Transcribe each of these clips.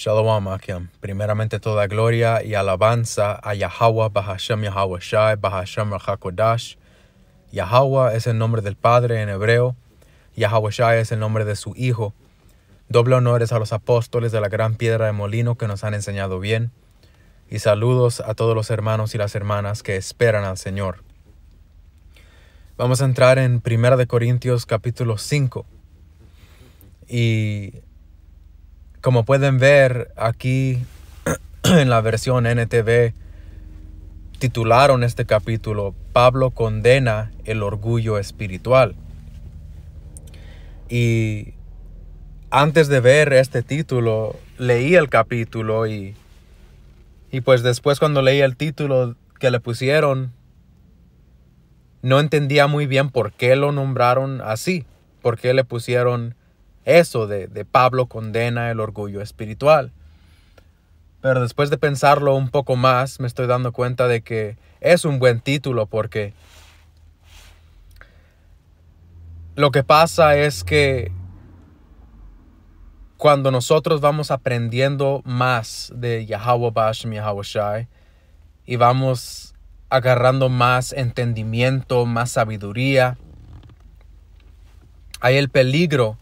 Shalom, Akim. Primeramente toda gloria y alabanza a Yahweh, Bahashem Yahweh Shai, Bahashem HaKodash. Yahweh es el nombre del Padre en hebreo. Yahweh Shai es el nombre de su Hijo. Doble honores a los apóstoles de la gran piedra de molino que nos han enseñado bien. Y saludos a todos los hermanos y las hermanas que esperan al Señor. Vamos a entrar en 1 Corintios capítulo 5. Y como pueden ver aquí en la versión NTV, titularon este capítulo Pablo condena el orgullo espiritual. Y antes de ver este título, leí el capítulo y pues después cuando leí el título que le pusieron, no entendía muy bien por qué lo nombraron así, por qué le pusieron eso de Pablo condena el orgullo espiritual. Pero después de pensarlo un poco más, me estoy dando cuenta de que es un buen título, porque lo que pasa es que cuando nosotros vamos aprendiendo más de Yahweh Bahashem Yahweh Shai y vamos agarrando más entendimiento, más sabiduría, hay el peligro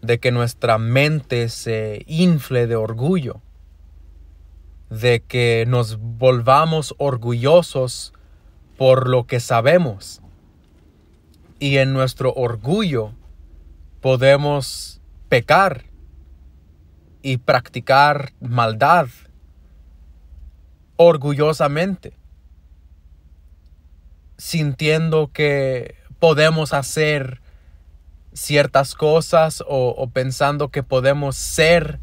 de que nuestra mente se infle de orgullo, de que nos volvamos orgullosos por lo que sabemos. Y en nuestro orgullo podemos pecar y practicar maldad orgullosamente, sintiendo que podemos hacer ciertas cosas o pensando que podemos ser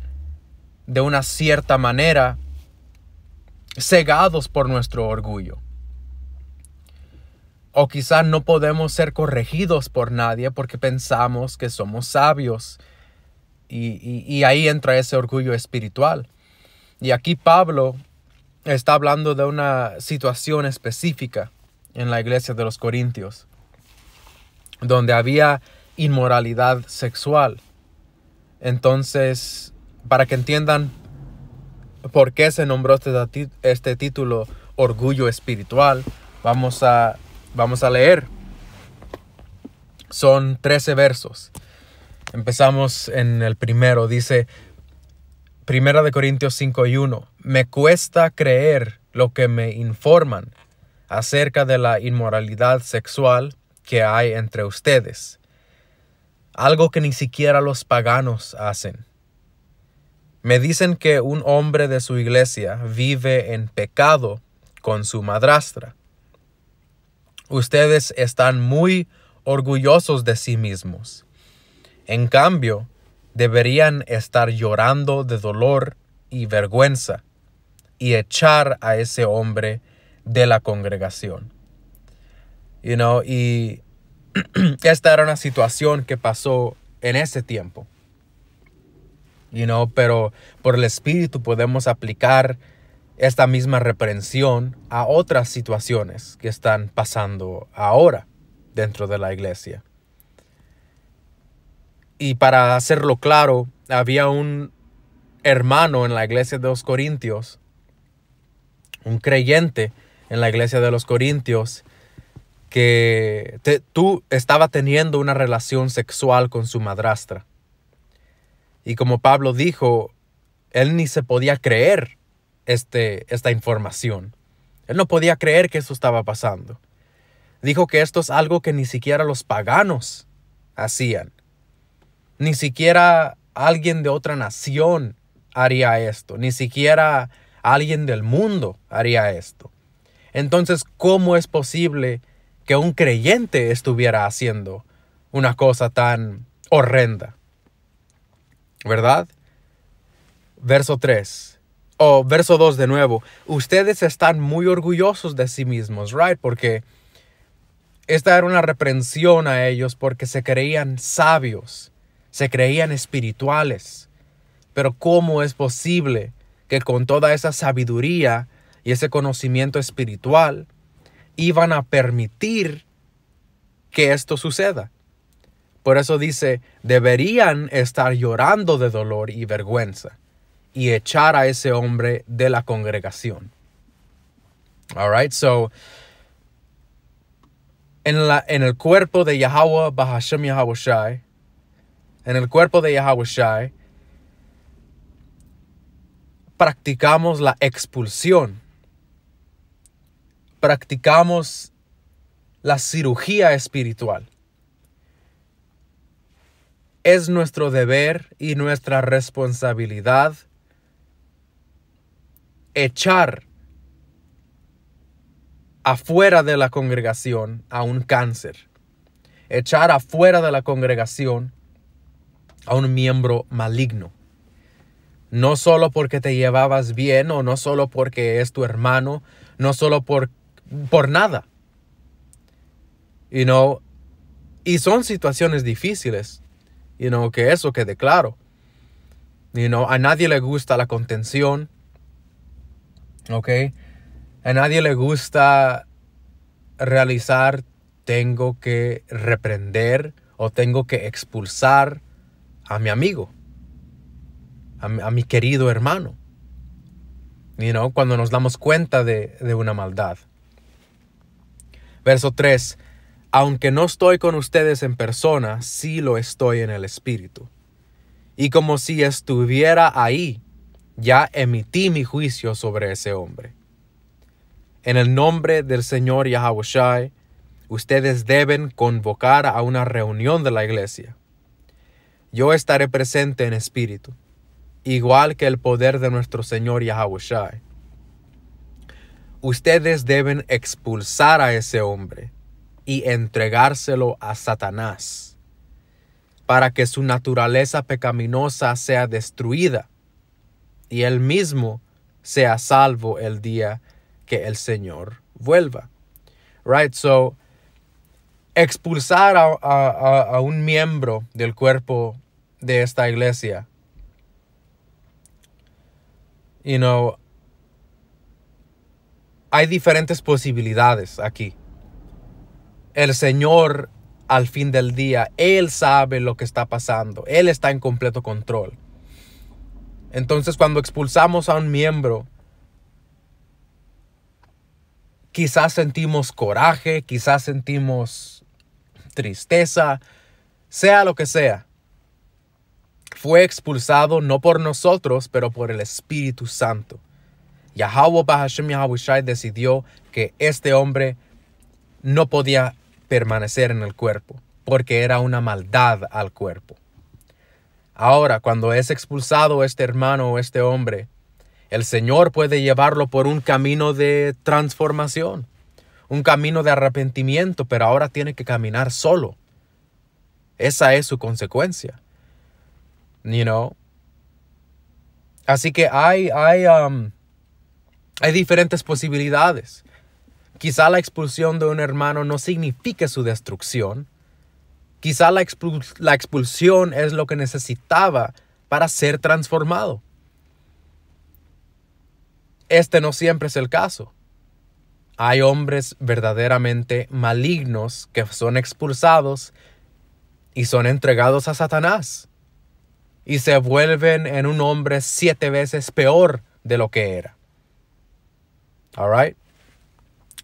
de una cierta manera, cegados por nuestro orgullo. O quizás no podemos ser corregidos por nadie porque pensamos que somos sabios. Y ahí entra ese orgullo espiritual. Y aquí Pablo está hablando de una situación específica en la iglesia de los Corintios, donde había inmoralidad sexual. Entonces, para que entiendan por qué se nombró este título orgullo espiritual, vamos a leer. Son 13 versos. Empezamos en el primero. Dice 1 Corintios 5:1. Me cuesta creer lo que me informan acerca de la inmoralidad sexual que hay entre ustedes, algo que ni siquiera los paganos hacen. Me dicen que un hombre de su iglesia vive en pecado con su madrastra. Ustedes están muy orgullosos de sí mismos. En cambio, deberían estar llorando de dolor y vergüenza y echar a ese hombre de la congregación. Y esta era una situación que pasó en ese tiempo. Pero por el Espíritu podemos aplicar esta misma reprensión a otras situaciones que están pasando ahora dentro de la iglesia. Y para hacerlo claro, había un hermano en la iglesia de los Corintios, un creyente en la iglesia de los Corintios, que estaba teniendo una relación sexual con su madrastra. Y como Pablo dijo, él ni se podía creer esta información. Él no podía creer que eso estaba pasando. Dijo que esto es algo que ni siquiera los paganos hacían. Ni siquiera alguien de otra nación haría esto. Ni siquiera alguien del mundo haría esto. Entonces, ¿cómo es posible que un creyente estuviera haciendo una cosa tan horrenda? ¿Verdad? Verso 3. Verso 2 de nuevo. Ustedes están muy orgullosos de sí mismos, right? Porque esta era una reprensión a ellos porque se creían sabios, se creían espirituales. Pero ¿cómo es posible que con toda esa sabiduría y ese conocimiento espiritual iban a permitir que esto suceda? Por eso dice, deberían estar llorando de dolor y vergüenza y echar a ese hombre de la congregación. All right, so en el cuerpo de Yahweh Bahashem Yahawashi, en el cuerpo de Yahawashi, practicamos la expulsión. Practicamos la cirugía espiritual. Es nuestro deber y nuestra responsabilidad echar afuera de la congregación a un cáncer. Echar afuera de la congregación a un miembro maligno. No solo porque te llevabas bien o no solo porque es tu hermano, no solo por nada. Y son situaciones difíciles. Que eso quede claro. A nadie le gusta la contención. ¿Ok? A nadie le gusta realizar, tengo que reprender o tengo que expulsar a mi amigo, a mi querido hermano. Cuando nos damos cuenta de una maldad. Verso 3. Aunque no estoy con ustedes en persona, sí lo estoy en el espíritu. Y como si estuviera ahí, ya emití mi juicio sobre ese hombre. En el nombre del Señor Yahawashi, ustedes deben convocar a una reunión de la iglesia. Yo estaré presente en espíritu, igual que el poder de nuestro Señor Yahawashi. Ustedes deben expulsar a ese hombre y entregárselo a Satanás, para que su naturaleza pecaminosa sea destruida y él mismo sea salvo el día que el Señor vuelva. Right, so expulsar a un miembro del cuerpo de esta iglesia, hay diferentes posibilidades aquí. El Señor, al fin del día, Él sabe lo que está pasando. Él está en completo control. Entonces, cuando expulsamos a un miembro, quizás sentimos coraje, quizás sentimos tristeza, sea lo que sea. Fue expulsado no por nosotros, pero por el Espíritu Santo. Yahweh Bahashem Yahawashi decidió que este hombre no podía permanecer en el cuerpo, porque era una maldad al cuerpo. Ahora, cuando es expulsado este hermano o este hombre, el Señor puede llevarlo por un camino de transformación, un camino de arrepentimiento, pero ahora tiene que caminar solo. Esa es su consecuencia. Así que hay diferentes posibilidades. Quizá la expulsión de un hermano no signifique su destrucción. Quizá la expulsión es lo que necesitaba para ser transformado. Este no siempre es el caso. Hay hombres verdaderamente malignos que son expulsados y son entregados a Satanás. Y se vuelven en un hombre 7 veces peor de lo que era. All right.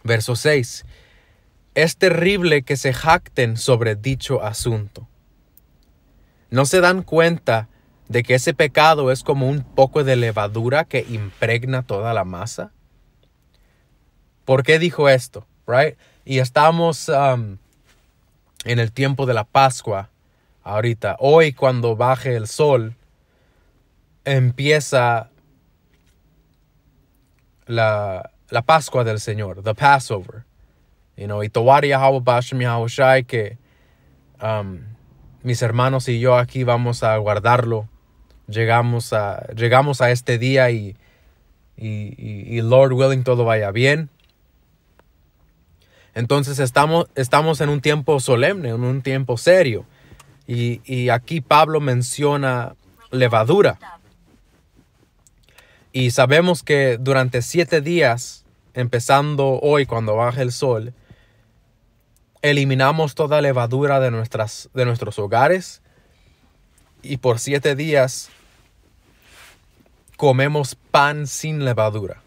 Verso 6. Es terrible que se jacten sobre dicho asunto. ¿No se dan cuenta de que ese pecado es como un poco de levadura que impregna toda la masa? ¿Por qué dijo esto? Right? Y estamos en el tiempo de la Pascua ahorita. Hoy, cuando baje el sol, empieza la Pascua del Señor, the Passover. Y Towari Yahweh Bashem Yahawashi, que mis hermanos y yo aquí vamos a guardarlo. Llegamos a este día y Lord willing todo vaya bien. Entonces estamos en un tiempo solemne, en un tiempo serio. Y aquí Pablo menciona levadura. Y sabemos que durante 7 días, empezando hoy cuando baje el sol, eliminamos toda levadura de nuestros hogares. Y por 7 días comemos pan sin levadura.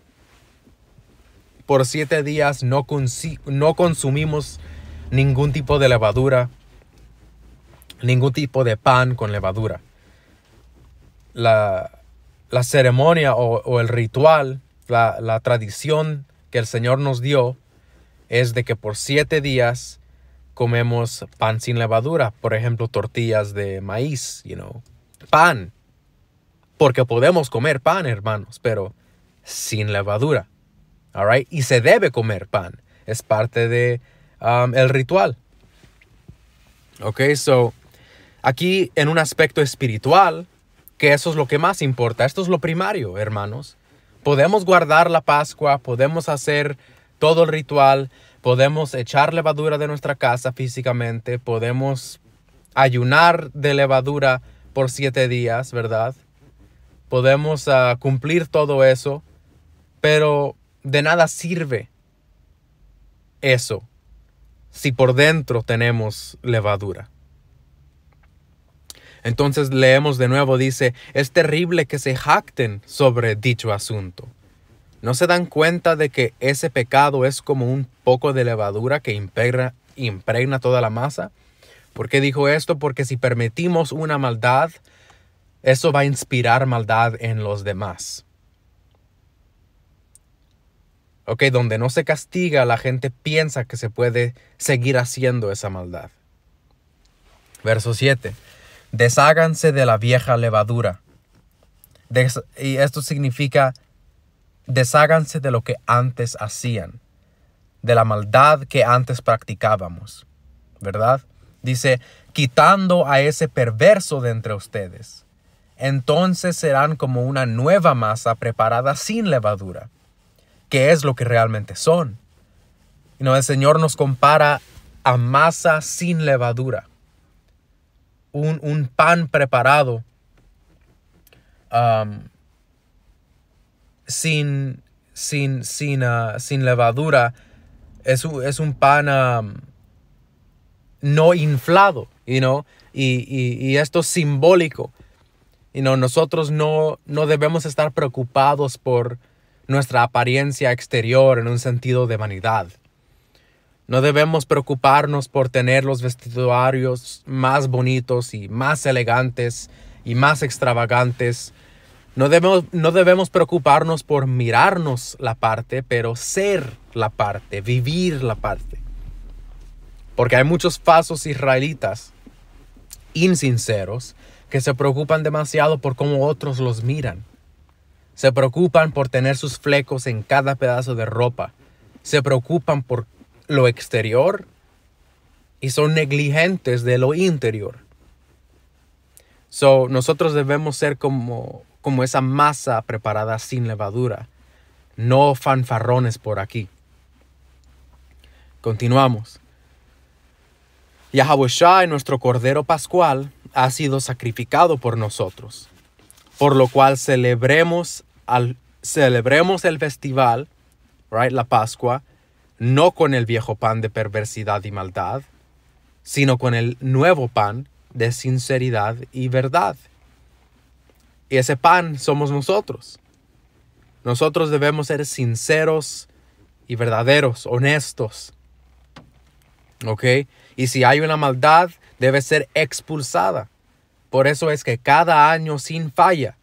Por 7 días no consumimos ningún tipo de levadura, ningún tipo de pan con levadura. La ceremonia o el ritual, la tradición que el Señor nos dio es de que por 7 días comemos pan sin levadura. Por ejemplo, tortillas de maíz, pan. Porque podemos comer pan, hermanos, pero sin levadura. All right? Y se debe comer pan. Es parte de el ritual. Ok, so aquí en un aspecto espiritual, que eso es lo que más importa. Esto es lo primario, hermanos. Podemos guardar la Pascua, podemos hacer todo el ritual, podemos echar levadura de nuestra casa físicamente, podemos ayunar de levadura por 7 días, ¿verdad? Podemos cumplir todo eso, pero de nada sirve eso si por dentro tenemos levadura. Entonces leemos de nuevo, dice, es terrible que se jacten sobre dicho asunto. ¿No se dan cuenta de que ese pecado es como un poco de levadura que impregna toda la masa? ¿Por qué dijo esto? Porque si permitimos una maldad, eso va a inspirar maldad en los demás. Ok, donde no se castiga, la gente piensa que se puede seguir haciendo esa maldad. Verso 7. Desháganse de la vieja levadura. Y esto significa, desháganse de lo que antes hacían, de la maldad que antes practicábamos, ¿verdad? Dice, quitando a ese perverso de entre ustedes. Entonces serán como una nueva masa preparada sin levadura, que es lo que realmente son. El Señor nos compara a masa sin levadura. Un pan preparado sin levadura es un pan no inflado, y esto es simbólico. Nosotros no debemos estar preocupados por nuestra apariencia exterior en un sentido de vanidad. No debemos preocuparnos por tener los vestuarios más bonitos y más elegantes y más extravagantes. No debemos preocuparnos por mirarnos la parte, pero ser la parte, vivir la parte. Porque hay muchos falsos israelitas insinceros que se preocupan demasiado por cómo otros los miran. Se preocupan por tener sus flecos en cada pedazo de ropa. Se preocupan por lo exterior y son negligentes de lo interior. Nosotros debemos ser como esa masa preparada sin levadura, no fanfarrones por aquí. Continuamos. Yahawashi, nuestro Cordero Pascual, ha sido sacrificado por nosotros, por lo cual celebremos el festival, right, la Pascua, no con el viejo pan de perversidad y maldad, sino con el nuevo pan de sinceridad y verdad. Y ese pan somos nosotros. Nosotros debemos ser sinceros y verdaderos, honestos. ¿Ok? Y si hay una maldad, debe ser expulsada. Por eso es que cada año sin falla,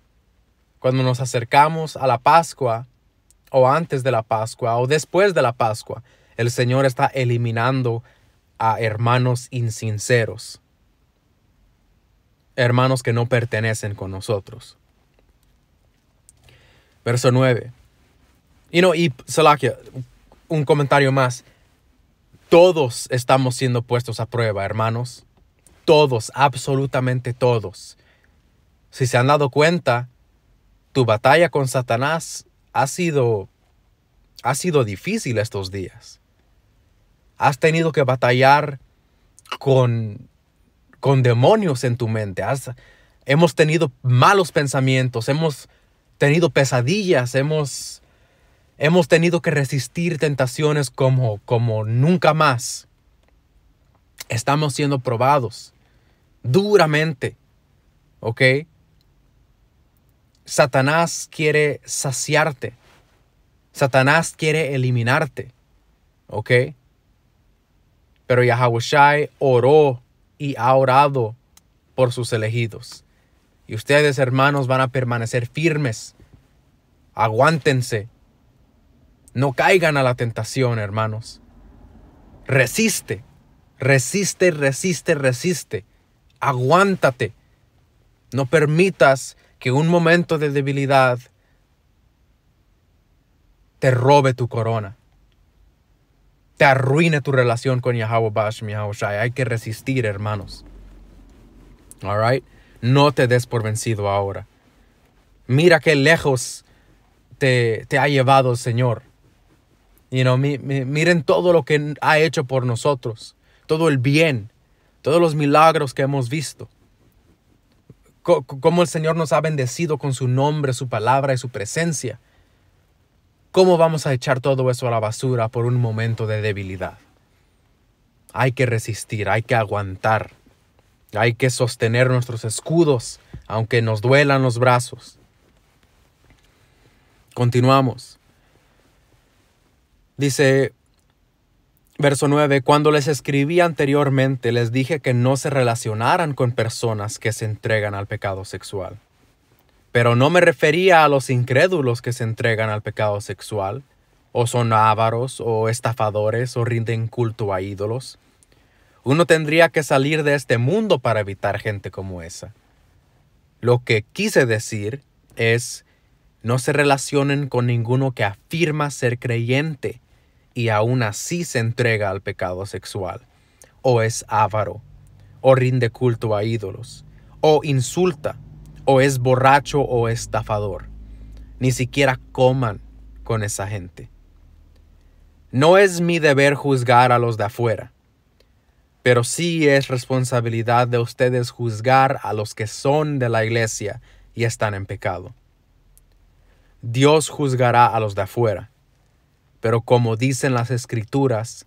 cuando nos acercamos a la Pascua, o antes de la Pascua, o después de la Pascua, el Señor está eliminando a hermanos insinceros. Hermanos que no pertenecen con nosotros. Verso 9. Y Salakia, un comentario más. Todos estamos siendo puestos a prueba, hermanos. Todos, absolutamente todos. Si se han dado cuenta, tu batalla con Satanás ha sido difícil estos días. Has tenido que batallar con demonios en tu mente. Hemos tenido malos pensamientos, hemos tenido pesadillas, hemos tenido que resistir tentaciones como nunca más. Estamos siendo probados duramente, ¿ok? Satanás quiere saciarte. Satanás quiere eliminarte. ¿Ok? Pero Yahawashi oró y ha orado por sus elegidos. Y ustedes, hermanos, van a permanecer firmes. Aguántense. No caigan a la tentación, hermanos. Resiste. Resiste, resiste, resiste. Aguántate. No permitas que un momento de debilidad te robe tu corona. Te arruine tu relación con Yahweh Bashem, Yahawashi. Hay que resistir, hermanos. All right? No te des por vencido ahora. Mira qué lejos te ha llevado el Señor. Miren todo lo que ha hecho por nosotros. Todo el bien. Todos los milagros que hemos visto. Cómo el Señor nos ha bendecido con su nombre, su palabra y su presencia. ¿Cómo vamos a echar todo eso a la basura por un momento de debilidad? Hay que resistir, hay que aguantar. Hay que sostener nuestros escudos, aunque nos duelan los brazos. Continuamos. Dice, verso 9, cuando les escribí anteriormente, les dije que no se relacionaran con personas que se entregan al pecado sexual. Pero no me refería a los incrédulos que se entregan al pecado sexual, o son ávaros, o estafadores, o rinden culto a ídolos. Uno tendría que salir de este mundo para evitar gente como esa. Lo que quise decir es, no se relacionen con ninguno que afirma ser creyente y aún así se entrega al pecado sexual, o es avaro, o rinde culto a ídolos, o insulta, o es borracho o estafador. Ni siquiera coman con esa gente. No es mi deber juzgar a los de afuera, pero sí es responsabilidad de ustedes juzgar a los que son de la iglesia y están en pecado. Dios juzgará a los de afuera, pero como dicen las Escrituras,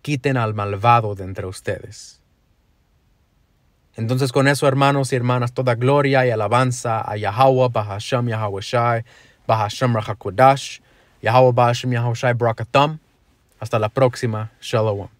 quiten al malvado de entre ustedes. Entonces con eso, hermanos y hermanas, toda gloria y alabanza a Yahweh, Bahashem, Yahawashi, Bahashem, Rachakodash, Yahweh, Bahashem, Yahawashi, Barakatam. Hasta la próxima. Shalom.